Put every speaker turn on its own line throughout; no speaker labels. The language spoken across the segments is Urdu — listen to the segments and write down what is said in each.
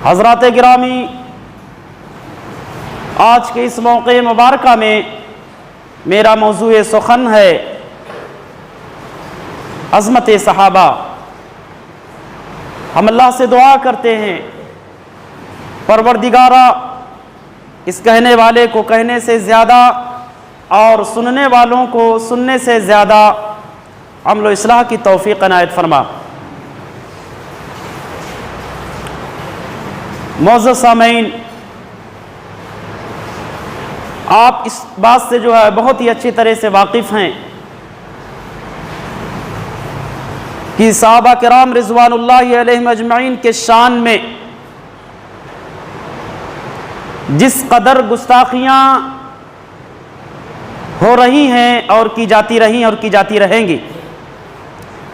حضرات گرامی، آج کے اس موقع مبارکہ میں میرا موضوع سخن ہے عظمت صحابہ۔ ہم اللہ سے دعا کرتے ہیں، پروردگارا اس کہنے والے کو کہنے سے زیادہ اور سننے والوں کو سننے سے زیادہ عمل و اصلاح کی توفیق عنایت فرما۔ معزز سامعین، آپ اس بات سے جو ہے بہت ہی اچھی طرح سے واقف ہیں کہ صحابہ کرام رضوان اللہ علیہم اجمعین کے شان میں جس قدر گستاخیاں ہو رہی ہیں اور کی جاتی رہی اور کی جاتی رہیں گی،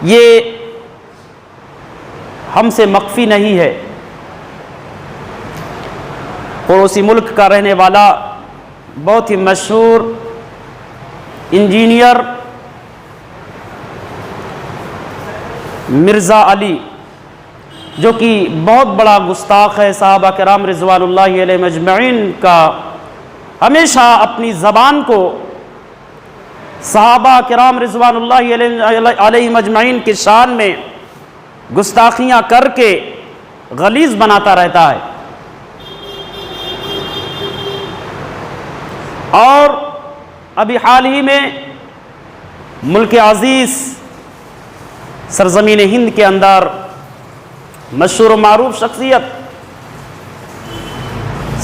یہ ہم سے مخفی نہیں ہے۔ پڑوسی ملک کا رہنے والا بہت ہی مشہور انجینئر مرزا علی، جو کہ بہت بڑا گستاخ ہے صحابہ کرام رضوان اللہ علیہم اجمعین کا، ہمیشہ اپنی زبان کو صحابہ کرام رضوان اللہ علیہم اجمعین کی شان میں گستاخیاں کر کے غلیظ بناتا رہتا ہے۔ اور ابھی حال ہی میں ملک عزیز سرزمین ہند کے اندر مشہور و معروف شخصیت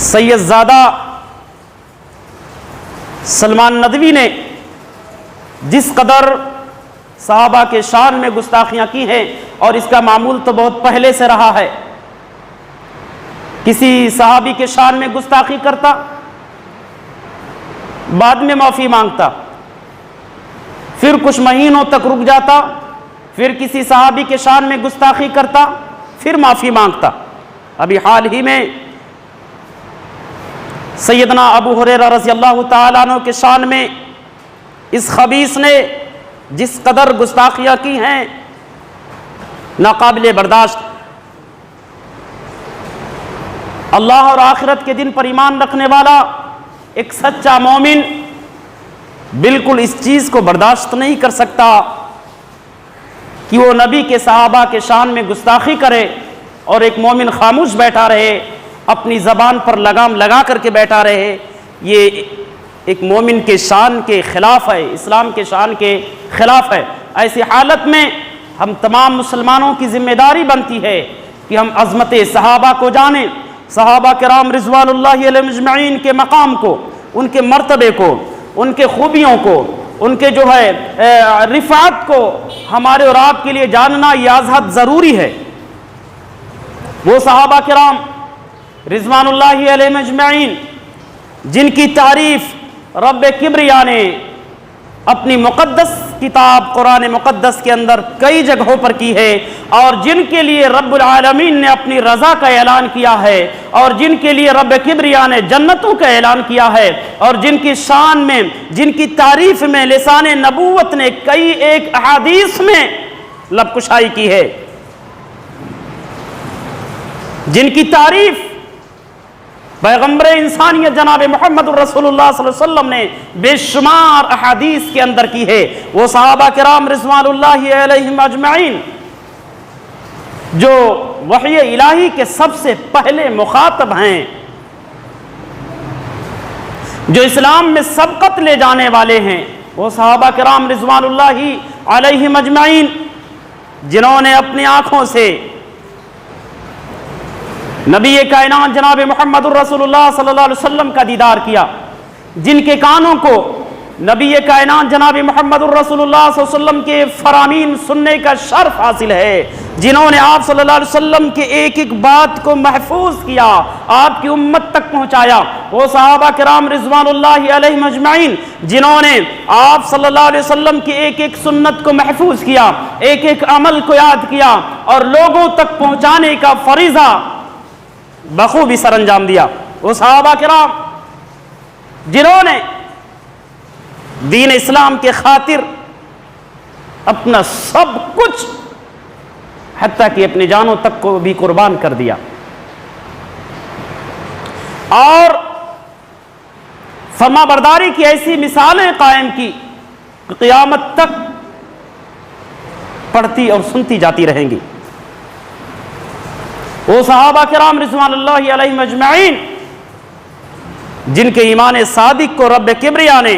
سید زادہ سلمان ندوی نے جس قدر صحابہ کے شان میں گستاخیاں کی ہیں، اور اس کا معمول تو بہت پہلے سے رہا ہے، کسی صحابی کے شان میں گستاخی کرتا، بعد میں معافی مانگتا، پھر کچھ مہینوں تک رک جاتا، پھر کسی صحابی کے شان میں گستاخی کرتا، پھر معافی مانگتا۔ ابھی حال ہی میں سیدنا ابو ہریرہ رضی اللہ تعالیٰ عنہ کے شان میں اس خبیث نے جس قدر گستاخیاں کی ہیں، ناقابل برداشت۔ اللہ اور آخرت کے دن پر ایمان رکھنے والا ایک سچا مومن بالکل اس چیز کو برداشت نہیں کر سکتا کہ وہ نبی کے صحابہ کے شان میں گستاخی کرے اور ایک مومن خاموش بیٹھا رہے، اپنی زبان پر لگام لگا کر کے بیٹھا رہے۔ یہ ایک مومن کے شان کے خلاف ہے، اسلام کے شان کے خلاف ہے۔ ایسی حالت میں ہم تمام مسلمانوں کی ذمہ داری بنتی ہے کہ ہم عظمت صحابہ کو جانیں، صحابہ کرام رضوان اللہ علیہم اجمعین کے مقام کو، ان کے مرتبے کو، ان کے خوبیوں کو، ان کے جو ہے رفعت کو ہمارے اور آپ کے لیے جاننا یہ ازحد ضروری ہے۔ وہ صحابہ کرام رضوان اللہ علیہم اجمعین جن کی تعریف رب کبریا نے اپنی مقدس کتاب قرآن مقدس کے اندر کئی جگہوں پر کی ہے، اور جن کے لیے رب العالمین نے اپنی رضا کا اعلان کیا ہے، اور جن کے لیے رب کبریا نے جنتوں کا اعلان کیا ہے، اور جن کی شان میں، جن کی تعریف میں لسان نبوت نے کئی ایک احادیث میں لب کشائی کی ہے، جن کی تعریف پیغمبر انسانیت جناب محمد الرسول اللہ صلی اللہ علیہ وسلم نے بے شمار احادیث کے اندر کی ہے، وہ صحابہ کرام رضوان اللہ علیہم اجمعین جو وحی الہی کے سب سے پہلے مخاطب ہیں، جو اسلام میں سبقت لے جانے والے ہیں، وہ صحابہ کرام رضوان اللہ علیہم اجمعین جنہوں نے اپنی آنکھوں سے نبی کائنات جناب محمد الرسول اللہ صلی اللہ علیہ وسلم کا دیدار کیا، جن کے کانوں کو نبی کائنات جناب محمد الرسول اللہ صلی اللہ علیہ وسلم کے فرامین سننے کا شرف حاصل ہے، جنہوں نے آپ صلی اللہ علیہ وسلم کے ایک ایک بات کو محفوظ کیا، آپ کی امت تک پہنچایا، وہ صحابہ کرام رضوان اللہ علیہم اجمعین جنہوں نے آپ صلی اللہ علیہ وسلم کی ایک ایک سنت کو محفوظ کیا، ایک ایک عمل کو یاد کیا، اور لوگوں تک پہنچانے کا فریضہ بخوبی سر انجام دیا۔ وہ صحابہ کرام جنہوں نے دین اسلام کے خاطر اپنا سب کچھ حتیٰ کہ اپنی جانوں تک کو بھی قربان کر دیا۔ اور فرما برداری کی ایسی مثالیں قائم کی کہ قیامت تک پڑھتی اور سنتی جاتی رہیں گی۔ وہ صحابہ کرام رضوان اللہ علیہم اجمعین جن کے ایمان صادق کو رب کبریا نے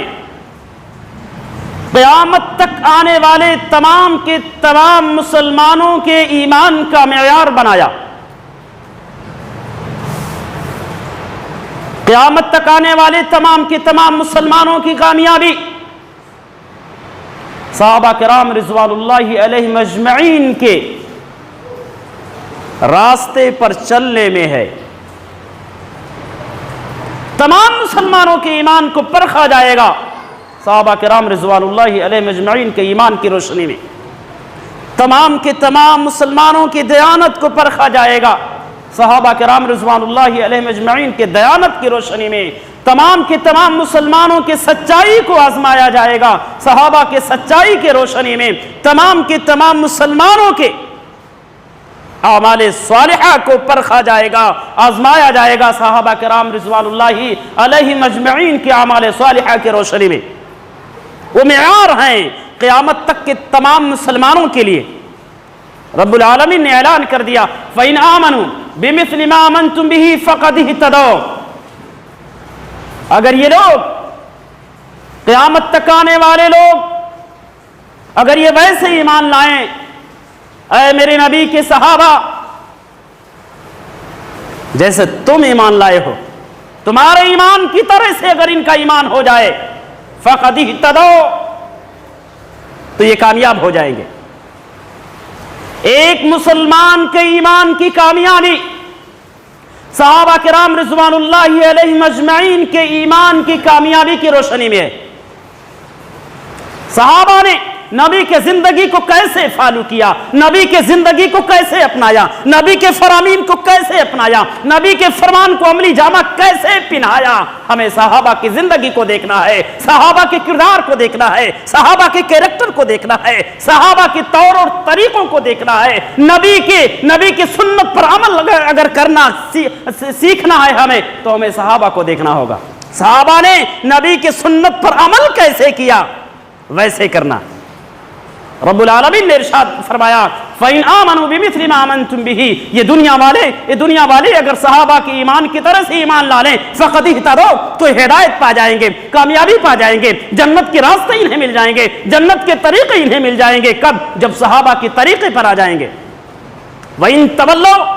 قیامت تک آنے والے تمام کے تمام مسلمانوں کے ایمان کا معیار بنایا، قیامت تک آنے والے تمام کے تمام مسلمانوں کی کامیابی صحابہ کرام رضوان اللہ علیہم اجمعین کے راستے پر چلنے میں ہے۔ تمام مسلمانوں کے ایمان کو پرکھا جائے گا صحابہ کرام رضوان اللہ علیہم اجمعین کے ایمان کی روشنی میں، تمام کے تمام مسلمانوں کی دیانت کو پرکھا جائے گا صحابہ کرام رضوان اللہ علیہم اجمعین کے دیانت کی روشنی میں، تمام کے تمام مسلمانوں کے سچائی کو آزمایا جائے گا صحابہ کے سچائی کے روشنی میں، تمام کے تمام مسلمانوں کے اعمال صالحہ کو پرکھا جائے گا، آزمایا جائے گا صحابہ کرام رضوان اللہ علیہم اجمعین کے اعمال صالحہ کی روشنی میں۔ وہ معیار ہیں قیامت تک کے تمام مسلمانوں کے لیے۔ رب العالمین نے اعلان کر دیا فَإِنْ آمَنُوا بِمِثْلِ مَا آمَنْتُمْ بِهِ فَقَدِ اهْتَدَوْا، اگر یہ لوگ قیامت تک آنے والے لوگ اگر یہ ویسے ایمان لائیں، اے میرے نبی کے صحابہ جیسے تم ایمان لائے ہو، تمہارے ایمان کی طرح سے اگر ان کا ایمان ہو جائے فَقَدِ اهْتَدَوْا تو یہ کامیاب ہو جائیں گے۔ ایک مسلمان کے ایمان کی کامیابی صحابہ کرام رضوان اللہ علیہم اجمعین کے ایمان کی کامیابی کی روشنی میں ہے۔ صحابہ نے نبی کے زندگی کو کیسے فالو کیا، نبی کے زندگی کو کیسے اپنایا، نبی کے فرامین کو کیسے اپنایا، نبی کے فرمان کو عملی جامہ کیسے پہنایا، ہمیں صحابہ کی زندگی کو دیکھنا ہے، صحابہ کے کردار کو دیکھنا ہے، صحابہ کے کیریکٹر کو دیکھنا ہے، صحابہ کے طور اور طریقوں کو دیکھنا ہے، نبی کی سنت پر عمل اگر کرنا سیکھنا ہے تو ہمیں صحابہ کو دیکھنا ہوگا۔ صحابہ نے نبی کی سنت پر عمل کیسے کیا ویسے کرنا۔ رب العالمین نے ارشاد فرمایا فَإِنْ آمَنُوا بِمِثْلِ مَا آمَنْتُمْ بِهِ، یہ دنیا والے اگر صحابہ کی ایمان کی طرح سے ایمان لا لیں فَقَدِ اهْتَدَوْا تو ہدایت پا جائیں گے، کامیابی پا جائیں گے، جنت کے راستے انہیں مل جائیں گے، جنت کے طریقے انہیں مل جائیں گے۔ کب؟ جب صحابہ کے طریقے پر آ جائیں گے۔ وَإِنْ تَوَلَّوْا،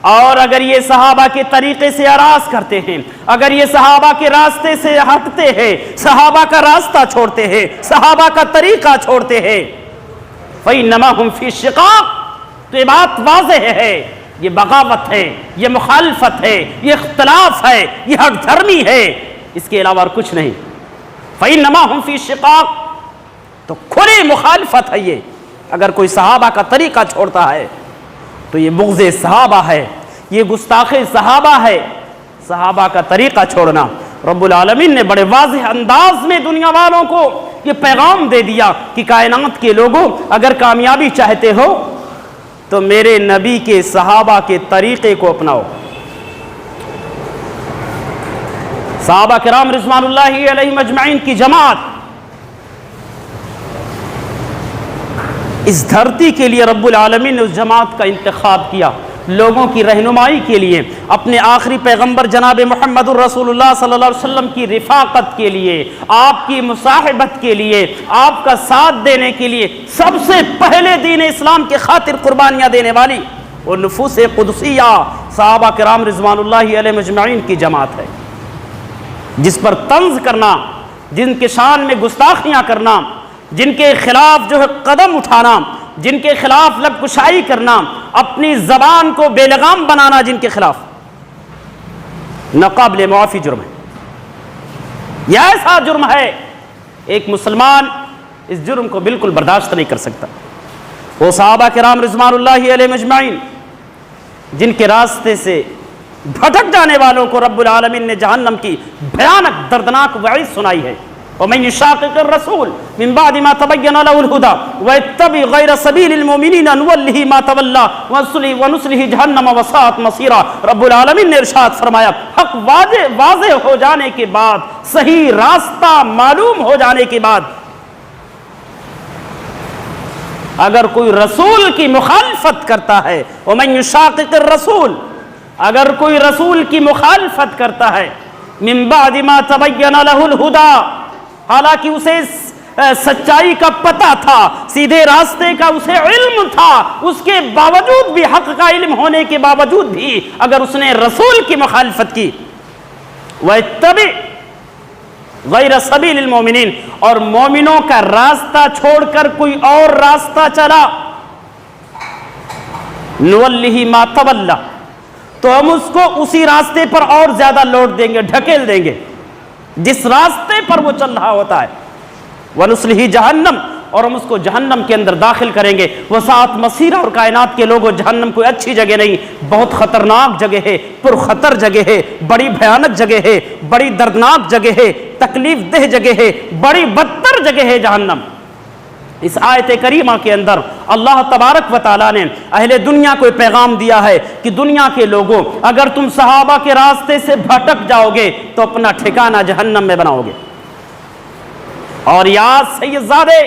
اور اگر یہ صحابہ کے طریقے سے اراض کرتے ہیں، اگر یہ صحابہ کے راستے سے ہٹتے ہیں، صحابہ کا راستہ چھوڑتے ہیں، صحابہ کا طریقہ چھوڑتے ہیں، فَإِنَّمَا هُمْ فِي شِقَاقٍ، تو یہ بات واضح ہے، یہ بغاوت ہے، یہ مخالفت ہے، یہ اختلاف ہے، یہ حق دھرمی ہے، اس کے علاوہ اور کچھ نہیں۔ فَإِنَّمَا هُمْ فِي شِقَاقٍ، تو کھلی مخالفت ہے یہ۔ اگر کوئی صحابہ کا طریقہ چھوڑتا ہے تو یہ بغض صحابہ ہے، یہ گستاخ صحابہ ہے، صحابہ کا طریقہ چھوڑنا۔ رب العالمین نے بڑے واضح انداز میں دنیا والوں کو یہ پیغام دے دیا کہ کائنات کے لوگوں اگر کامیابی چاہتے ہو تو میرے نبی کے صحابہ کے طریقے کو اپناؤ۔ صحابہ کرام رضوان اللہ علیہم اجمعین کی جماعت اس دھرتی کے لیے رب العالمین نے اس جماعت کا انتخاب کیا، لوگوں کی رہنمائی کے لیے، اپنے آخری پیغمبر جناب محمد الرسول اللہ صلی اللہ علیہ وسلم کی رفاقت کے لیے، آپ کی مصاحبت کے لیے، آپ کا ساتھ دینے کے لیے، سب سے پہلے دین اسلام کے خاطر قربانیاں دینے والی وہ نفوس قدسیہ صحابہ کرام رضوان اللہ علیہ مجمعین کی جماعت ہے، جس پر طنز کرنا، جن کے شان میں گستاخیاں کرنا، جن کے خلاف جو ہے قدم اٹھانا، جن کے خلاف لب کشائی کرنا، اپنی زبان کو بے لگام بنانا، جن کے خلاف ناقابل معافی جرم ہے۔ یہ ایسا جرم ہے ایک مسلمان اس جرم کو بالکل برداشت نہیں کر سکتا۔ وہ صحابہ کرام رضوان اللہ علیہ مجمعین جن کے راستے سے بھٹک جانے والوں کو رب العالمین نے جہنم کی بھیانک دردناک وعید سنائی ہے۔ ومن يشاقق الرسول من بعد ما تبين له الهدى ويتبع غير سبيل المؤمنين نوله ما تولى ونصله جہنم وساءت مصيرا. رب العالمین نے ارشاد فرمایا حق واضح ہو جانے کے بعد، صحیح راستہ معلوم ہو جانے کے بعد اگر کوئی رسول کی مخالفت کرتا ہے، ومن يشاقق الرسول، اگر کوئی رسول کی مخالفت کرتا ہے، من بعد ما تبین له الهدى، حالانکہ اسے سچائی کا پتہ تھا، سیدھے راستے کا اسے علم تھا، اس کے باوجود بھی، حق کا علم ہونے کے باوجود بھی اگر اس نے رسول کی مخالفت کی، وَاتَّبِعْ غَيْرَ سَبِيلِ الْمُؤْمِنِينَ، اور مومنوں کا راستہ چھوڑ کر کوئی اور راستہ چلا، نُوَلِّهِ مَا تَوَلَّى، تو ہم اس کو اسی راستے پر اور زیادہ لوٹ دیں گے، ڈھکیل دیں گے جس راستے پر وہ چل رہا ہوتا ہے، وَنُصْلِهِ جہنم، اور ہم اس کو جہنم کے اندر داخل کریں گے، وساعت مصیرہ، اور کائنات کے لوگوں جہنم کوئی اچھی جگہ نہیں، بہت خطرناک جگہ ہے، پرخطر جگہ ہے، بڑی بھیانک جگہ ہے، بڑی دردناک جگہ ہے، تکلیف دہ جگہ ہے، بڑی بدتر جگہ ہے جہنم. اس آیت کریمہ کے اندر اللہ تبارک و تعالیٰ نے اہل دنیا کو پیغام دیا ہے کہ دنیا کے لوگوں، اگر تم صحابہ کے راستے سے بھٹک جاؤ گے تو اپنا ٹھکانہ جہنم میں بناؤ گے. اور یاد سید زادے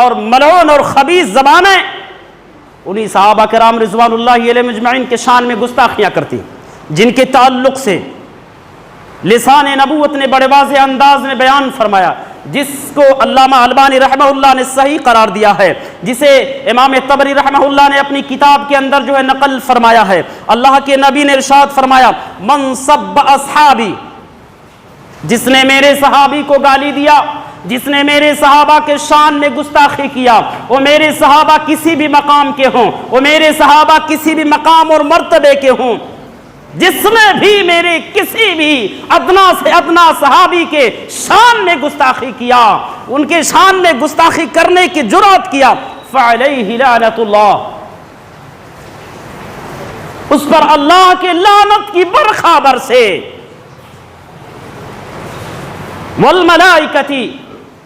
اور ملعون اور خبیث زبانیں انہی صحابہ کرام رضوان اللہ علیہم اجمعین کے شان میں گستاخیاں کرتی، جن کے تعلق سے لسان نبوت نے بڑے واضح انداز میں بیان فرمایا، جس کو علامہ البانی رحمہ اللہ نے صحیح قرار دیا ہے، جسے امام طبری رحمہ اللہ نے اپنی کتاب کے اندر جو ہے نقل فرمایا ہے. اللہ کے نبی نے ارشاد فرمایا من سب اصحابی، جس نے میرے صحابی کو گالی دیا، جس نے میرے صحابہ کے شان میں گستاخی کیا، وہ میرے صحابہ کسی بھی مقام کے ہوں، وہ میرے صحابہ کسی بھی مقام اور مرتبے کے ہوں، جس نے بھی میرے کسی بھی ادنا سے ادنا صحابی کے شان میں گستاخی کیا، ان کے شان میں گستاخی کرنے کی جرات کیا، فعلیہ لعنت اللہ، اس پر اللہ کے لعنت کی برخا برسے، والملائکتی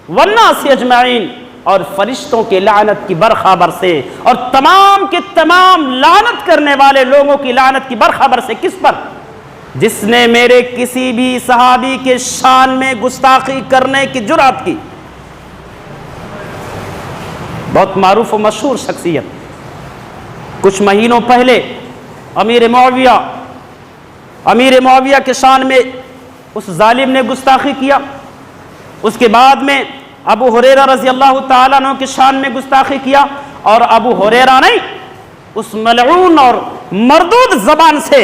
والناس اجمعین، اور فرشتوں کے لعنت کی برخا برسے، اور تمام کے تمام لعنت کرنے والے لوگوں کی لعنت کی برخا برسے. کس پر؟ جس نے میرے کسی بھی صحابی کے شان میں گستاخی کرنے کی جرات کی. بہت معروف و مشہور شخصیت، کچھ مہینوں پہلے امیر معاویہ کے شان میں اس ظالم نے گستاخی کیا، اس کے بعد میں ابو ہریرہ رضی اللہ تعالیٰ عنہ کے شان میں گستاخی کیا، اور ابو ہریرہ نہیں، اس ملعون اور مردود زبان سے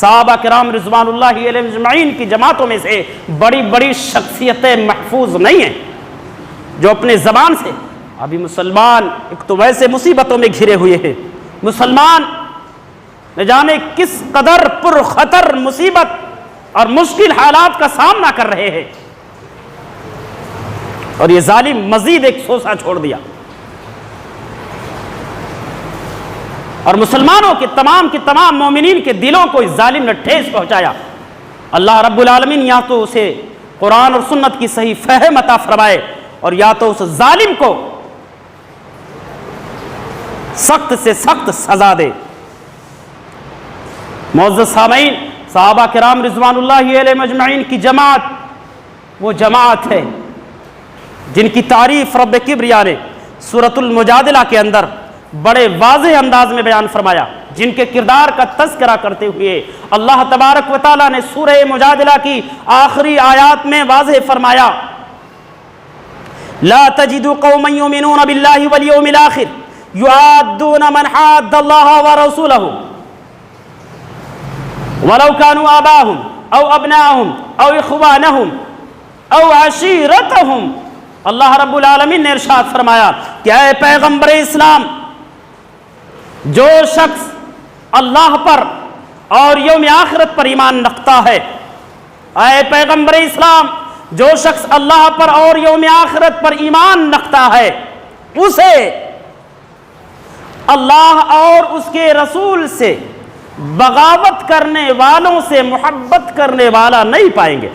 صحابہ کرام رضوان اللہ علیہم اجمعین کی جماعتوں میں سے بڑی بڑی شخصیتیں محفوظ نہیں ہیں جو اپنے زبان سے. ابھی مسلمان ایک تو ویسے مصیبتوں میں گھرے ہوئے ہیں، مسلمان نہ جانے کس قدر پرخطر مصیبت اور مشکل حالات کا سامنا کر رہے ہیں، اور یہ ظالم مزید ایک سوسہ چھوڑ دیا اور مسلمانوں کے تمام مومنین کے دلوں کو اس ظالم نے ٹھیس پہنچایا. اللہ رب العالمین یا تو اسے قرآن اور سنت کی صحیح فہم عطا فرمائے، اور یا تو اس ظالم کو سخت سے سخت سزا دے. معزز سامعین، صحابہ کرام رضوان اللہ علیہم اجمعین کی جماعت وہ جماعت ہے جن کی تعریف رب کبریا نے سورۃ المجادلہ کے اندر بڑے واضح انداز میں بیان فرمایا، جن کے کردار کا تذکرہ کرتے ہوئے اللہ تبارک و تعالیٰ نے سورہ مجادلہ کی آخری آیات میں واضح فرمایا لا تجد قوما یؤمنون باللہ والیوم الآخر یعادون من حاد اللہ ورسولہ ولو كانوا آباهم او ابناءهم او اخوانهم او عشیرتهم. اللہ رب العالمین نے ارشاد فرمایا کہ اے پیغمبر اسلام، جو شخص اللہ پر اور یوم آخرت پر ایمان رکھتا ہے، اے پیغمبر اسلام، جو شخص اللہ پر اور یوم آخرت پر ایمان رکھتا ہے، اسے اللہ اور اس کے رسول سے بغاوت کرنے والوں سے محبت کرنے والا نہیں پائیں گے.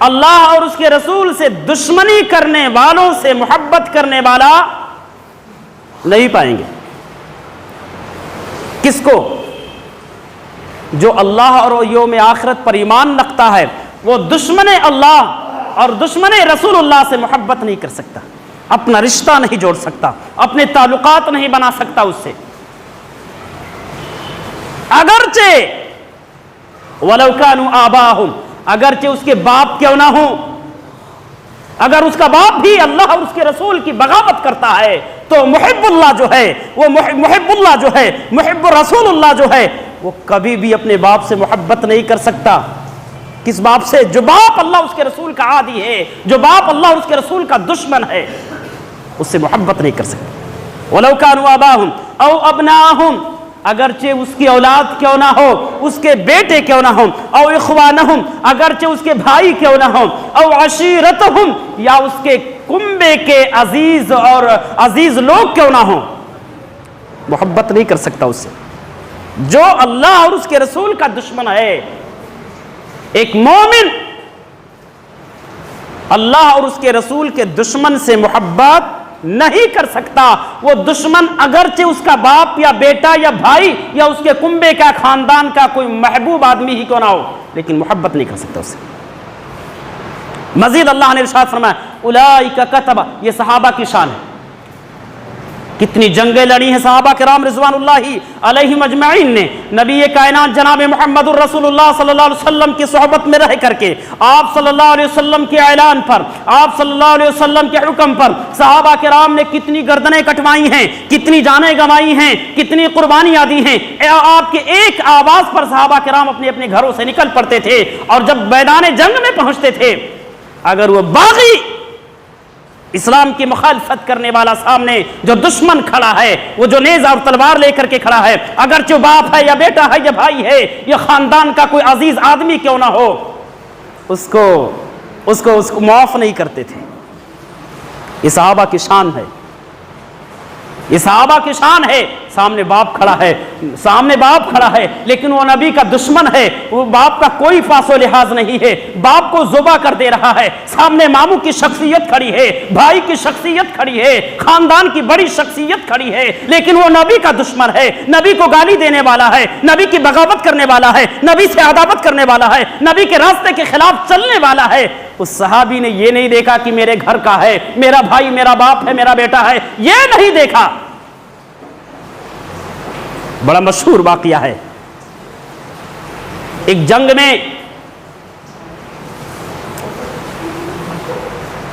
اللہ اور اس کے رسول سے دشمنی کرنے والوں سے محبت کرنے والا نہیں پائیں گے۔ کس کو؟ جو اللہ اور یوم آخرت پر ایمان رکھتا ہے، وہ دشمن اللہ اور دشمن رسول اللہ سے محبت نہیں کر سکتا، اپنا رشتہ نہیں جوڑ سکتا، اپنے تعلقات نہیں بنا سکتا اس سے، اگرچہ وَلَوْ كَانُوا آبَاءَهُمْ، اگرچہ اس کے باپ کیوں نہ ہوں۔ اگر اس کا باپ بھی اللہ اور اس کے رسول کی بغاوت کرتا ہے تو محب اللہ جو ہے، وہ محب اللہ جو ہے، محب رسول اللہ جو ہے، وہ کبھی بھی اپنے باپ سے محبت نہیں کر سکتا۔ کس باپ سے؟ جو باپ اللہ اس کے رسول کا عادی ہے، جو باپ اللہ اور اس کے رسول کا دشمن ہے، اس سے محبت نہیں کر سکتا۔ وَلَوْ كَانُوا آبَاءَهُمْ أَوْ أَبْنَاءَهُمْ، اگرچہ اس کی اولاد کیوں نہ ہو، اس کے بیٹے کیوں نہ ہوں، او اخوانہم، اگرچہ اس کے بھائی کیوں نہ ہوں، او عشیرتہم، یا اس کے کنبے کے عزیز اور عزیز لوگ کیوں نہ ہوں، محبت نہیں کر سکتا اس سے۔ جو اللہ اور اس کے رسول کا دشمن ہے، ایک مومن اللہ اور اس کے رسول کے دشمن سے محبت نہیں کر سکتا۔ وہ دشمن اگرچہ اس کا باپ یا بیٹا یا بھائی یا اس کے کنبے کا خاندان کا کوئی محبوب آدمی ہی کیوں نہ ہو، لیکن محبت نہیں کر سکتا اسے۔ مزید اللہ نے ارشاد فرمایا اولئک کتب، یہ صحابہ کی شان ہے۔ کتنی جنگیں لڑی ہیں صحابہ کرام رضوان اللہ علیہم اجمعین نے نبی کائنات جناب محمد الرسول اللہ صلی اللہ علیہ وسلم کی صحبت میں رہ کر کے، آپ صلی اللہ علیہ وسلم کے اعلان پر، آپ صلی اللہ علیہ وسلم کے حکم پر صحابہ کرام نے کتنی گردنیں کٹوائی ہیں، کتنی جانیں گنوائی ہیں، کتنی قربانیاں دی ہیں۔ آپ کے ایک آواز پر صحابہ کرام اپنے اپنے گھروں سے نکل پڑتے تھے، اور جب میدان جنگ میں پہنچتے تھے، اگر وہ باغی اسلام کی مخالفت کرنے والا سامنے جو دشمن کھڑا ہے، وہ جو نیزہ اور تلوار لے کر کے کھڑا ہے، اگرچہ باپ ہے یا بیٹا ہے یا بھائی ہے یا خاندان کا کوئی عزیز آدمی کیوں نہ ہو، اس کو معاف نہیں کرتے تھے۔ یہ صحابہ کی شان ہے، یہ صحابہ کی شان ہے۔ سامنے باپ کھڑا ہے، سامنے باپ کھڑا ہے، لیکن وہ نبی کا دشمن ہے، وہ باپ کا کوئی فاس و لحاظ نہیں ہے، باپ کو ذبح کر دے رہا ہے۔ سامنے ماموں کی شخصیت کھڑی ہے، بھائی کی شخصیت کھڑی ہے، خاندان کی بڑی شخصیت کھڑی ہے، لیکن وہ نبی کا دشمن ہے، نبی کو گالی دینے والا ہے، نبی کی بغاوت کرنے والا ہے، نبی سے عداوت کرنے والا ہے، نبی کے راستے کے خلاف چلنے والا ہے۔ اس صحابی نے یہ نہیں دیکھا کہ میرے گھر کا ہے، میرا بھائی، میرا باپ ہے، میرا بیٹا ہے، یہ نہیں دیکھا۔ بڑا مشہور واقعہ ہے، ایک جنگ میں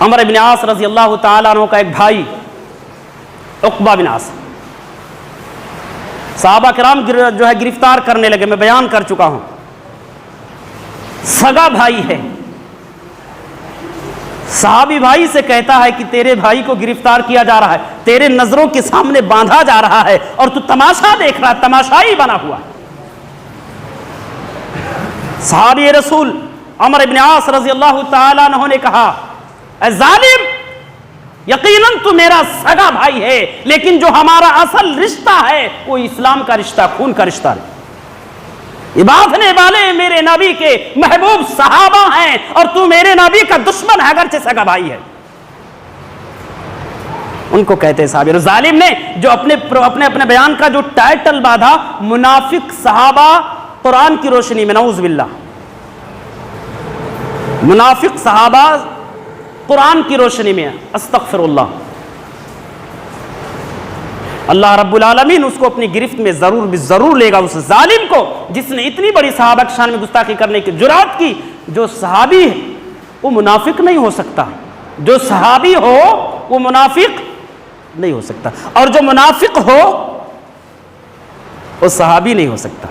عمرو بن عاص رضی اللہ تعالیٰ عنہ کا ایک بھائی عقبہ بن عاص، صحابہ کرام جو ہے گرفتار کرنے لگے۔ میں بیان کر چکا ہوں، سگا بھائی ہے، صحابی بھائی سے کہتا ہے کہ تیرے بھائی کو گرفتار کیا جا رہا ہے، تیرے نظروں کے سامنے باندھا جا رہا ہے، اور تو تماشا دیکھ رہا ہے، تماشائی بنا ہوا ہے۔ صحابی رسول عمرو بن عاص رضی اللہ تعالیٰ عنہ نے کہا اے ظالم، یقیناً تو میرا سگا بھائی ہے، لیکن جو ہمارا اصل رشتہ ہے وہ اسلام کا رشتہ، خون کا رشتہ ہے۔ یہ باندھنے والے میرے نبی کے محبوب صحابہ ہیں، اور تو میرے نبی کا دشمن ہے، اگرچہ سگا بھائی ہے۔ ان کو کہتے ہیں صحابی۔ ظالم نے جو اپنے بیان کا جو ٹائٹل باندھا، منافق صحابہ قرآن کی روشنی میں، نعوذ باللہ، منافق صحابہ قرآن کی روشنی میں، استغفر اللہ۔ اللہ رب العالمین اس کو اپنی گرفت میں ضرور لے گا، اس ظالم کو جس نے اتنی بڑی صحابہ کی شان میں گستاخی کرنے کی جرات کی۔ جو صحابی ہے وہ منافق نہیں ہو سکتا، جو صحابی ہو وہ منافق نہیں ہو سکتا، اور جو منافق ہو وہ صحابی نہیں ہو سکتا۔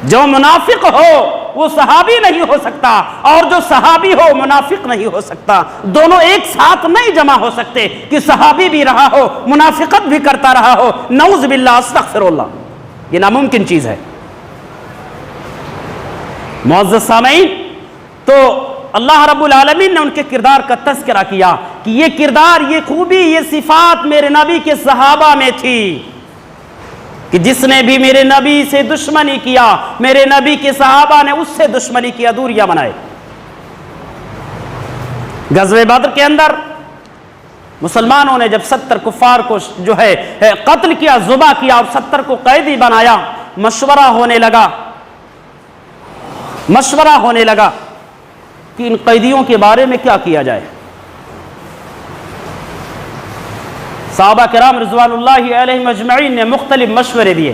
جو منافق ہو وہ صحابی نہیں ہو سکتا، اور جو صحابی ہو منافق نہیں ہو سکتا۔ دونوں ایک ساتھ نہیں جمع ہو سکتے کہ صحابی بھی رہا ہو، منافقت بھی کرتا رہا ہو، نعوذ باللہ، استغفر اللہ، یہ ناممکن چیز ہے۔ معزز سامعین، تو اللہ رب العالمین نے ان کے کردار کا تذکرہ کیا کہ یہ کردار، یہ خوبی، یہ صفات میرے نبی کے صحابہ میں تھی کہ جس نے بھی میرے نبی سے دشمنی کیا، میرے نبی کے صحابہ نے اس سے دشمنی کی، دوریاں بنائے۔ غزوہ بدر کے اندر مسلمانوں نے جب 70 کفار کو جو ہے قتل کیا، ذبح کیا اور 70 کو قیدی بنایا، مشورہ ہونے لگا کہ ان قیدیوں کے بارے میں کیا کیا جائے۔ صحابہ کرام رضوان اللہ علیہم اجمعین نے مختلف مشورے دیے۔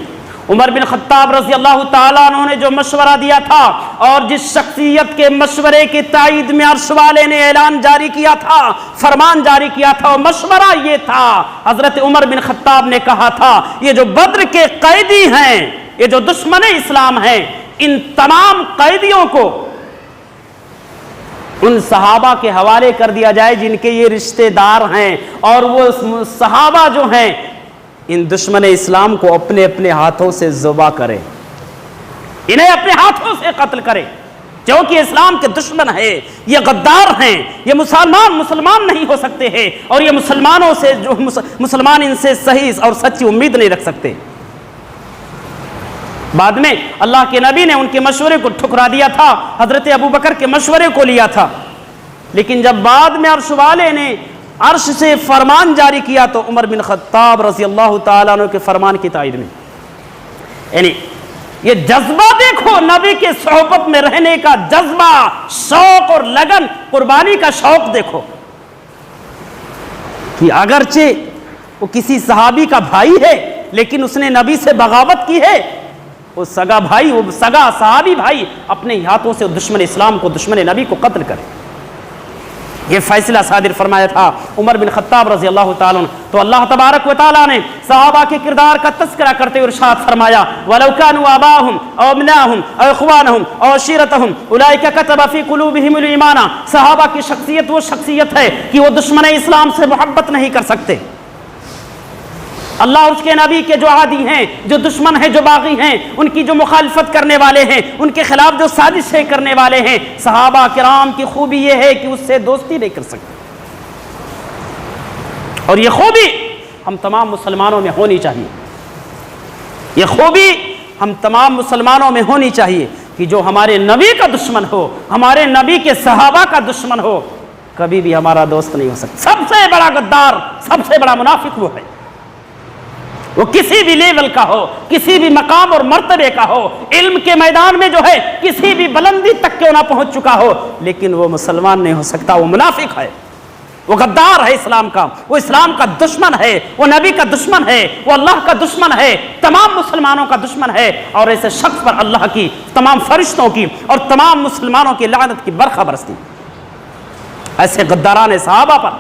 عمر بن خطاب رضی اللہ تعالیٰ عنہ نے جو مشورہ دیا تھا اور جس شخصیت کے مشورے کی تائید میں عرش والے نے اعلان جاری کیا تھا، فرمان جاری کیا تھا، وہ مشورہ یہ تھا، حضرت عمر بن خطاب نے کہا تھا یہ جو بدر کے قیدی ہیں، یہ جو دشمن اسلام ہیں، ان تمام قیدیوں کو ان صحابہ کے حوالے کر دیا جائے جن کے یہ رشتہ دار ہیں، اور وہ صحابہ جو ہیں ان دشمن اسلام کو اپنے اپنے ہاتھوں سے ذبح کرے، انہیں اپنے ہاتھوں سے قتل کرے، کیونکہ اسلام کے دشمن ہے، یہ غدار ہیں، یہ مسلمان نہیں ہو سکتے ہیں، اور یہ مسلمانوں سے جو مسلمان ان سے صحیح اور سچی امید نہیں رکھ سکتے۔ بعد میں اللہ کے نبی نے ان کے مشورے کو ٹھکرا دیا تھا، حضرت ابوبکر کے مشورے کو لیا تھا، لیکن جب بعد میں عرش والے نے عرش سے فرمان جاری کیا تو عمر بن خطاب رضی اللہ تعالیٰ عنہ کے فرمان کی تائید میں، یعنی یہ جذبہ دیکھو، نبی کے صحبت میں رہنے کا جذبہ، شوق اور لگن، قربانی کا شوق دیکھو کہ اگرچہ وہ کسی صحابی کا بھائی ہے لیکن اس نے نبی سے بغاوت کی ہے، وہ سگا بھائی، وہ سگا صحابی بھائی اپنے ہاتھوں سے دشمن اسلام کو، دشمن نبی کو قتل کرے۔ یہ فیصلہ صادر فرمایا تھا عمر بن خطاب رضی اللہ تعالیٰ عنہ۔ تو اللہ تبارک و تعالیٰ نے صحابہ کے کردار کا تذکرہ کرتے ہوئے ارشاد فرمایا وَلَوْ كَانُوا آبَاءَهُمْ أَوْ أَبْنَاءَهُمْ أَوْ إِخْوَانَهُمْ أَوْ عَشِيرَتَهُمْ أُولَٰئِكَ كَتَبَ فِي قُلُوبِهِمُ الْإِيمَانَ۔ صحابہ کی شخصیت وہ شخصیت ہے کہ وہ دشمن اسلام سے محبت نہیں کر سکتے، اللہ اور اس کے نبی کے جو عادی ہیں، جو دشمن ہیں، جو باغی ہیں، ان کی جو مخالفت کرنے والے ہیں، ان کے خلاف جو سازشیں کرنے والے ہیں، صحابہ کرام کی خوبی یہ ہے کہ اس سے دوستی نہیں کر سکتے، اور یہ خوبی ہم تمام مسلمانوں میں ہونی چاہیے، یہ خوبی ہم تمام مسلمانوں میں ہونی چاہیے کہ جو ہمارے نبی کا دشمن ہو، ہمارے نبی کے صحابہ کا دشمن ہو، کبھی بھی ہمارا دوست نہیں ہو سکتا۔ سب سے بڑا غدار، سب سے بڑا منافق وہ ہے، وہ کسی بھی لیول کا ہو، کسی بھی مقام اور مرتبے کا ہو، علم کے میدان میں جو ہے کسی بھی بلندی تک کیوں نہ پہنچ چکا ہو، لیکن وہ مسلمان نہیں ہو سکتا، وہ منافق ہے، وہ غدار ہے اسلام کا، وہ اسلام کا دشمن ہے، وہ نبی کا دشمن ہے، وہ اللہ کا دشمن ہے، تمام مسلمانوں کا دشمن ہے، اور ایسے شخص پر اللہ کی، تمام فرشتوں کی اور تمام مسلمانوں کی لعنت کی برکھا برستی۔ ایسے غداران صحابہ پر،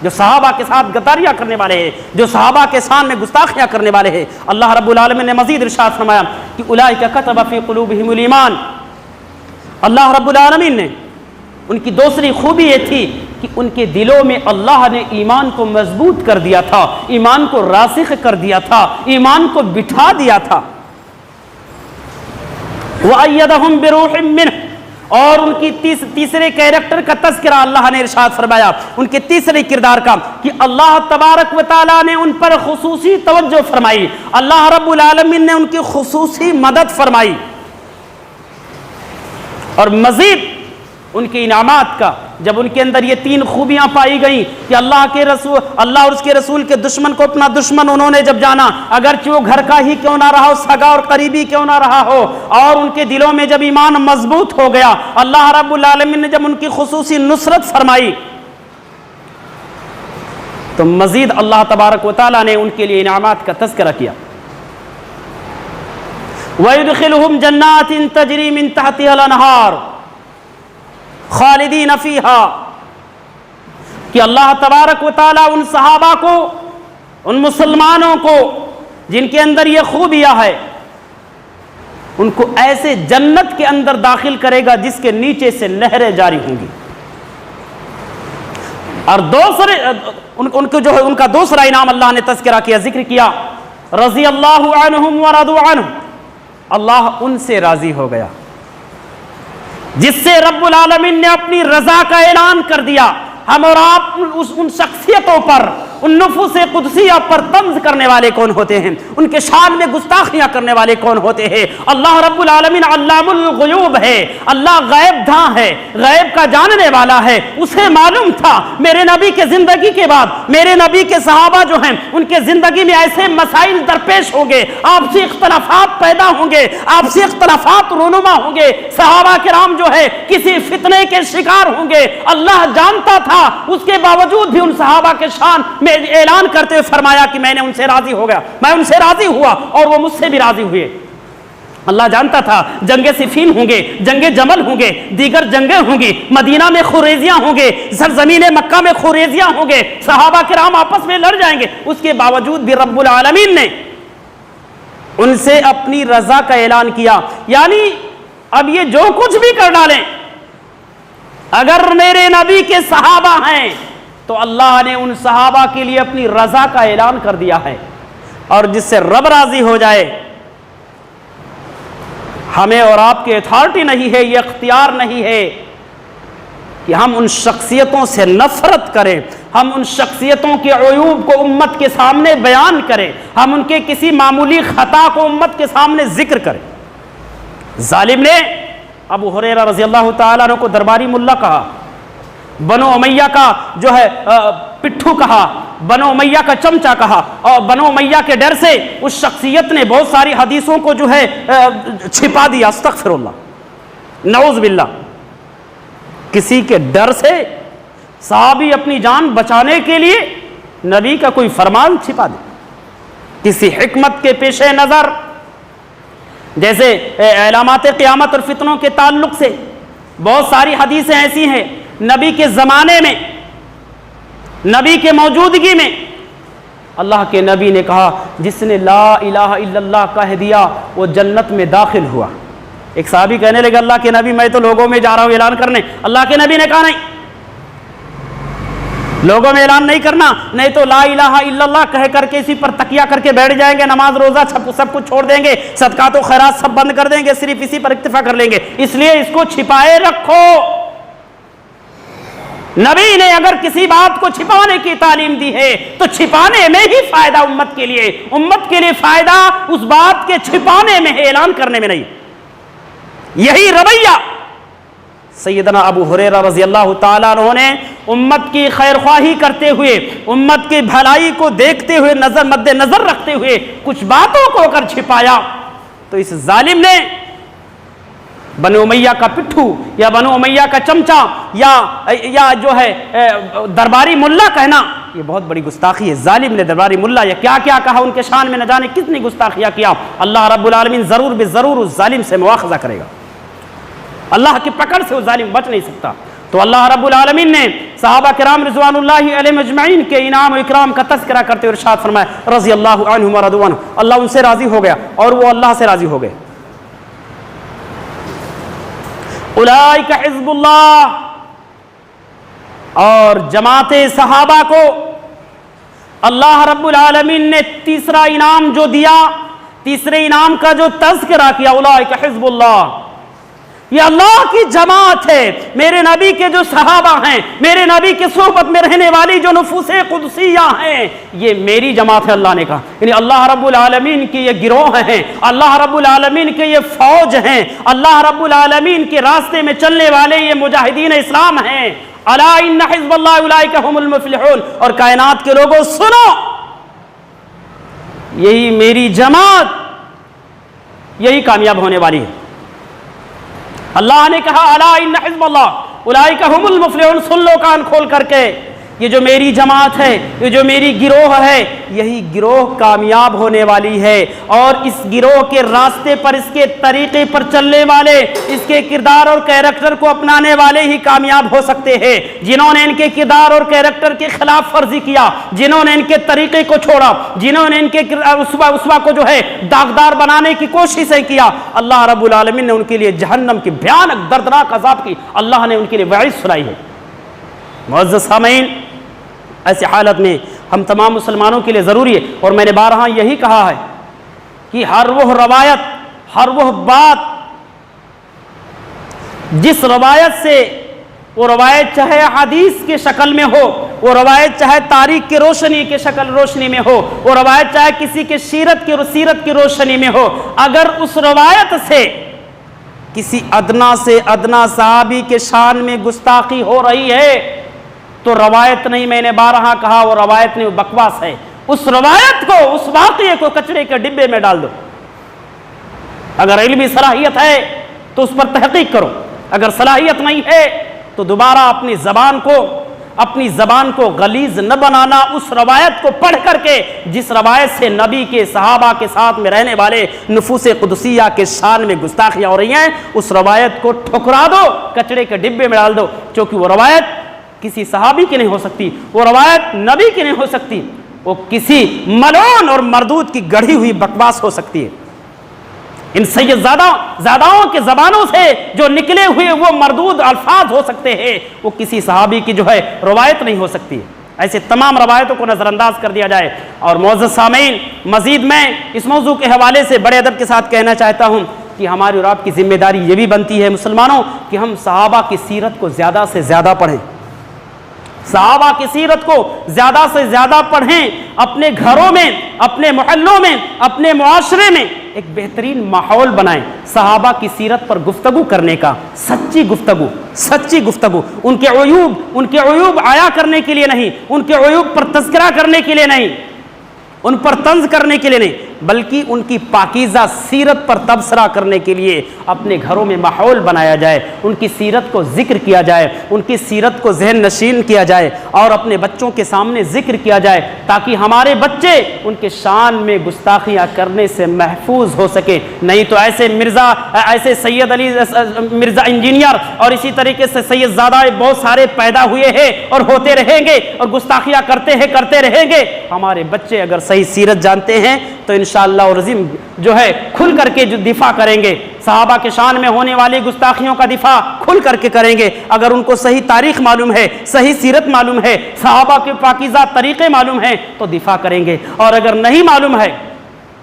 جو صحابہ کے ساتھ غداریاں کرنے والے ہیں، جو صحابہ کے شان میں گستاخیاں کرنے والے ہیں، اللہ رب العالمین نے مزید ارشاد فرمایا کہ اولئک کتب فی قلوبہم الایمان۔ اللہ رب العالمین نے ان کی دوسری خوبی یہ تھی کہ ان کے دلوں میں اللہ نے ایمان کو مضبوط کر دیا تھا، ایمان کو راسخ کر دیا تھا، ایمان کو بٹھا دیا تھا۔ وَأَيَّدَهُمْ بِرُوحٍ مِّنْهُ، اور ان کی تیسرے کیریکٹر کا تذکرہ اللہ نے ارشاد فرمایا، ان کے تیسرے کردار کا، کہ اللہ تبارک و تعالیٰ نے ان پر خصوصی توجہ فرمائی، اللہ رب العالمین نے ان کی خصوصی مدد فرمائی، اور مزید ان کے انعامات کا، جب ان کے اندر یہ تین خوبیاں پائی گئیں کہ اللہ اور اس کے رسول کے دشمن کو اپنا دشمن انہوں نے جب جانا، اگرچہ وہ گھر کا ہی کیوں نہ رہا ہو، سگا اور قریبی کیوں نہ رہا ہو، اور ان کے دلوں میں جب ایمان مضبوط ہو گیا، اللہ رب العالمین نے جب ان کی خصوصی نصرت فرمائی، تو مزید اللہ تبارک و تعالیٰ نے ان کے لیے انعامات کا تذکرہ کیا۔ وَيُدْخِلُهُمْ جَنَّاتٍ تَجْرِي مِن تَحْتِهَا الْأَنْهَارُ خالدین فیہا، کہ اللہ تبارک و تعالیٰ ان صحابہ کو، ان مسلمانوں کو جن کے اندر یہ خوبیاں ہے، ان کو ایسے جنت کے اندر داخل کرے گا جس کے نیچے سے نہریں جاری ہوں گی۔ اور دوسرے ان کو جو ہے ان کا دوسرا انعام اللہ نے تذکرہ کیا، ذکر کیا، رضی اللہ عنہم ورضوا عنہ، اللہ ان سے راضی ہو گیا، جس سے رب العالمین نے اپنی رضا کا اعلان کر دیا۔ ہم اور آپ ان شخصیتوں پر، ان نفوس قدسیہ پر طنز کرنے والے کون ہوتے ہیں، ان کے شان میں گستاخیاں کرنے والے کون ہوتے ہیں؟ اللہ رب العالمین علام الغیوب ہے، اللہ غیب داں ہے، غیب کا جاننے والا ہے۔ اسے معلوم تھا میرے نبی کے زندگی کے بعد میرے نبی کے صحابہ جو ہیں ان کے زندگی میں ایسے مسائل درپیش ہوں گے، آپسی اختلافات پیدا ہوں گے، آپسی اختلافات رونما ہوں گے، صحابہ کرام جو ہے کسی فتنے کے شکار ہوں گے۔ اللہ جانتا تھا، اس کے باوجود بھی ان صحابہ کے شان میں اعلان کرتے ہوئے فرمایا کہ میں نے ان سے راضی ہو گیا، میں ان سے راضی ہوا اور وہ مجھ سے بھی راضی ہوئے۔ اللہ جانتا تھا جنگ صفین ہوں گے، جنگ جمل ہوں گے، دیگر جنگیں ہوں گی، مدینہ میں خوریزیاں ہوں گے، سرزمین مکہ میں خوریزیاں ہوں گے، صحابہ کرام آپس میں لڑ جائیں گے، اس کے باوجود بھی رب العالمین نے ان سے اپنی رضا کا اعلان کیا۔ یعنی اب یہ جو کچھ بھی کر ڈالیں، اگر میرے نبی کے صحابہ ہیں تو اللہ نے ان صحابہ کے لیے اپنی رضا کا اعلان کر دیا ہے، اور جس سے رب راضی ہو جائے، ہمیں اور آپ کی اتھارٹی نہیں ہے، یہ اختیار نہیں ہے کہ ہم ان شخصیتوں سے نفرت کریں، ہم ان شخصیتوں کے عیوب کو امت کے سامنے بیان کریں، ہم ان کے کسی معمولی خطا کو امت کے سامنے ذکر کریں۔ ظالم نے ابو ہریرہ رضی اللہ تعالیٰ عنہ کو درباری ملا کہا، بنو امیہ کا جو ہے پٹھو کہا، بنو امیہ کا چمچہ کہا، اور بنو امیہ کے ڈر سے اس شخصیت نے بہت ساری حدیثوں کو جو ہے چھپا دیا۔ استغفر اللہ، نعوذ باللہ، کسی کے ڈر سے صحابی اپنی جان بچانے کے لیے نبی کا کوئی فرمان چھپا دے، کسی حکمت کے پیش نظر۔ جیسے علامات قیامت اور فتنوں کے تعلق سے بہت ساری حدیثیں ایسی ہیں، نبی کے زمانے میں، نبی کے موجودگی میں اللہ کے نبی نے کہا جس نے لا الہ الا اللہ کہہ دیا وہ جنت میں داخل ہوا۔ ایک صحابی کہنے لگے اللہ کے نبی میں تو لوگوں میں جا رہا ہوں اعلان کرنے، اللہ کے نبی نے کہا نہیں، لوگوں میں اعلان نہیں کرنا، نہیں تو لا الہ الا اللہ کہہ کر کے اسی پر تکیہ کر کے بیٹھ جائیں گے، نماز روزہ سب کچھ چھوڑ دیں گے، صدقات و خیرات سب بند کر دیں گے، صرف اسی پر اکتفا کر لیں گے، اس لیے اس کو چھپائے رکھو۔ نبی نے اگر کسی بات کو چھپانے کی تعلیم دی ہے تو چھپانے میں ہی فائدہ امت کے لیے فائدہ اس بات کے چھپانے میں ہے، اعلان کرنے میں نہیں۔ یہی رویہ سیدنا ابو ہریرہ رضی اللہ تعالیٰ عنہ نے امت کی خیر خواہی کرتے ہوئے، امت کی بھلائی کو دیکھتے ہوئے، مد نظر رکھتے ہوئے کچھ باتوں کو اگر چھپایا تو اس ظالم نے بنو امیہ کا پٹھو یا بنو امیہ کا چمچہ یا جو ہے درباری ملا کہنا، یہ بہت بڑی گستاخی ہے۔ ظالم نے درباری ملا یا کیا کیا کہا ان کے شان میں، نہ جانے کتنی گستاخیاں کیا۔ اللہ رب العالمین ضرور بے ضرور اس ظالم سے مواخذہ کرے گا، اللہ کی پکڑ سے وہ ظالم بچ نہیں سکتا۔ تو اللہ رب العالمین نے صحابہ کرام رضوان اللہ علیہم اجمعین کے انعام و اکرام کا تذکرہ کرتے ہوئے ارشاد فرمایا رضی اللہ عنہم ورضوا عنہ، اللہ ان سے راضی ہو گیا اور وہ اللہ سے راضی ہو گئے۔ اولئک حزب اللہ، اور جماعت صحابہ کو اللہ رب العالمین نے تیسرا انعام جو دیا، تیسرے انعام کا جو تذکرہ کیا، اولئک حزب اللہ، یہ اللہ کی جماعت ہے۔ میرے نبی کے جو صحابہ ہیں، میرے نبی کے صحبت میں رہنے والی جو نفوس قدسیہ ہیں، یہ میری جماعت ہے، اللہ نے کہا۔ یعنی اللہ رب العالمین کی یہ گروہ ہیں، اللہ رب العالمین کے یہ فوج ہیں، اللہ رب العالمین کے راستے میں چلنے والے یہ مجاہدین اسلام ہیں۔ الا ان حزب اللہ اولئک هم المفلحون، اور کائنات کے لوگوں سنو، یہی میری جماعت، یہی کامیاب ہونے والی ہے۔ اللہ نے کہا الا ان حزب اللہ اولئک هم المفلحون، سن لو کان کھول کر کے، یہ جو میری جماعت ہے، یہ جو میری گروہ ہے، یہی گروہ کامیاب ہونے والی ہے، اور اس گروہ کے راستے پر، اس کے طریقے پر چلنے والے، اس کے کردار اور کیریکٹر کو اپنانے والے ہی کامیاب ہو سکتے ہیں۔ جنہوں نے ان کے کردار اور کیریکٹر کے خلاف ورزی کیا، جنہوں نے ان کے طریقے کو چھوڑا، جنہوں نے ان کے اسوہ کو جو ہے داغدار بنانے کی کوشش کیا، اللہ رب العالمین نے ان کے لیے جہنم کی بھیانک دردناک عذاب کی اللہ نے ان کے لیے وعید سنائی ہے۔ معزز سامعین، ایسی حالت میں ہم تمام مسلمانوں کے لیے ضروری ہے، اور میں نے بارہا یہی کہا ہے کہ ہر وہ روایت، ہر وہ بات، جس روایت سے وہ روایت چاہے حدیث کی شکل میں ہو، وہ روایت چاہے تاریخ کی روشنی کی شکل روشنی میں ہو، وہ روایت چاہے کسی کے سیرت کی روشنی میں ہو، اگر اس روایت سے کسی ادنا سے ادنا صحابی کے شان میں گستاخی ہو رہی ہے تو روایت نہیں، میں نے بارہا کہا وہ روایت نہیں، وہ بکواس ہے۔ اس روایت کو، اس واقعے کو کچرے کے ڈبے میں ڈال دو۔ اگر علمی صلاحیت ہے تو اس پر تحقیق کرو، اگر صلاحیت نہیں ہے تو دوبارہ اپنی زبان کو غلیظ نہ بنانا۔ اس روایت کو پڑھ کر کے جس روایت سے نبی کے صحابہ کے ساتھ میں رہنے والے نفوس قدسیہ کے شان میں گستاخیاں ہو رہی ہیں، اس روایت کو ٹھکرا دو، کچرے کے ڈبے میں ڈال دو، کیونکہ وہ روایت کسی صحابی کی نہیں ہو سکتی، وہ روایت نبی کی نہیں ہو سکتی، وہ کسی ملعون اور مردود کی گڑھی ہوئی بکواس ہو سکتی ہے۔ ان سیدزادوں کے زبانوں سے جو نکلے ہوئے وہ مردود الفاظ ہو سکتے ہیں، وہ کسی صحابی کی جو ہے روایت نہیں ہو سکتی۔ ایسے تمام روایتوں کو نظر انداز کر دیا جائے۔ اور معزز سامعین، مزید میں اس موضوع کے حوالے سے بڑے ادب کے ساتھ کہنا چاہتا ہوں کہ ہماری اور آپ کی ذمہ داری یہ بھی بنتی ہے مسلمانوں کہ ہم صحابہ کی سیرت کو زیادہ سے زیادہ پڑھیں، صحابہ کی سیرت کو زیادہ سے زیادہ پڑھیں، اپنے گھروں میں، اپنے محلوں میں، اپنے معاشرے میں ایک بہترین ماحول بنائیں صحابہ کی سیرت پر گفتگو کرنے کا، سچی گفتگو، ان کے عیوب عیا کرنے کے لیے نہیں، ان کے عیوب پر تذکرہ کرنے کے لیے نہیں، ان پر طنز کرنے کے لیے نہیں، بلکہ ان کی پاکیزہ سیرت پر تبصرہ کرنے کے لیے اپنے گھروں میں ماحول بنایا جائے، ان کی سیرت کو ذکر کیا جائے، ان کی سیرت کو ذہن نشین کیا جائے اور اپنے بچوں کے سامنے ذکر کیا جائے، تاکہ ہمارے بچے ان کے شان میں گستاخیاں کرنے سے محفوظ ہو سکے۔ نہیں تو ایسے سید علی مرزا انجینئر اور اسی طریقے سے سید زادہ بہت سارے پیدا ہوئے ہیں اور ہوتے رہیں گے اور گستاخیاں کرتے رہیں گے۔ ہمارے بچے اگر صحیح سیرت جانتے ہیں تو انشاءاللہ العظیم جو ہے کھل کر کے جو دفاع کریں گے، صحابہ کے شان میں ہونے والی گستاخیوں کا دفاع کھل کر کے کریں گے۔ اگر ان کو صحیح تاریخ معلوم ہے، صحیح سیرت معلوم ہے، صحابہ کے پاکیزہ طریقے معلوم ہیں تو دفاع کریں گے، اور اگر نہیں معلوم ہے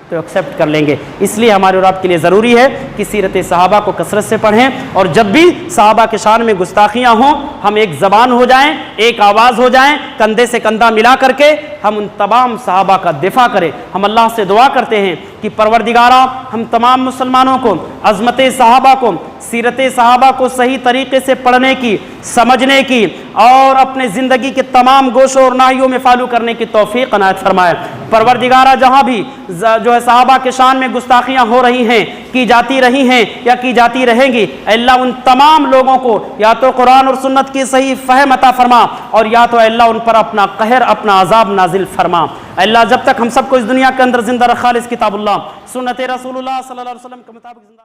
تو ایکسیپٹ کر لیں گے۔ اس لیے ہمارے اور آپ کے لیے ضروری ہے کہ سیرت صحابہ کو کثرت سے پڑھیں، اور جب بھی صحابہ کے شان میں گستاخیاں ہوں ہم ایک زبان ہو جائیں، ایک آواز ہو جائیں، کندھے سے کندھا ملا کر کے ہم ان تمام صحابہ کا دفاع کریں۔ ہم اللہ سے دعا کرتے ہیں کہ پروردگارا ہم تمام مسلمانوں کو عظمت صحابہ کو، سیرت صحابہ کو صحیح طریقے سے پڑھنے کی، سمجھنے کی اور اپنے زندگی کے تمام گوشوں اور ناحیوں میں فالو کرنے کی توفیق عنایت فرمائے۔ پروردگارا جہاں بھی جو ہے صحابہ کے شان میں گستاخیاں ہو رہی ہیں، کی جاتی رہی ہیں یا کی جاتی رہیں گی، اے اللہ ان تمام لوگوں کو یا تو قرآن اور سنت کی صحیح فہم عطا فرما، اور یا تو اے اللہ ان پر اپنا قہر، اپنا عذاب نازل فرما۔ اے اللہ جب تک ہم سب کو اس دنیا کے اندر زندہ رکھا، اس کتاب اللہ سنت رسول اللہ صلی اللہ علیہ وسلم کے مطابق زندہ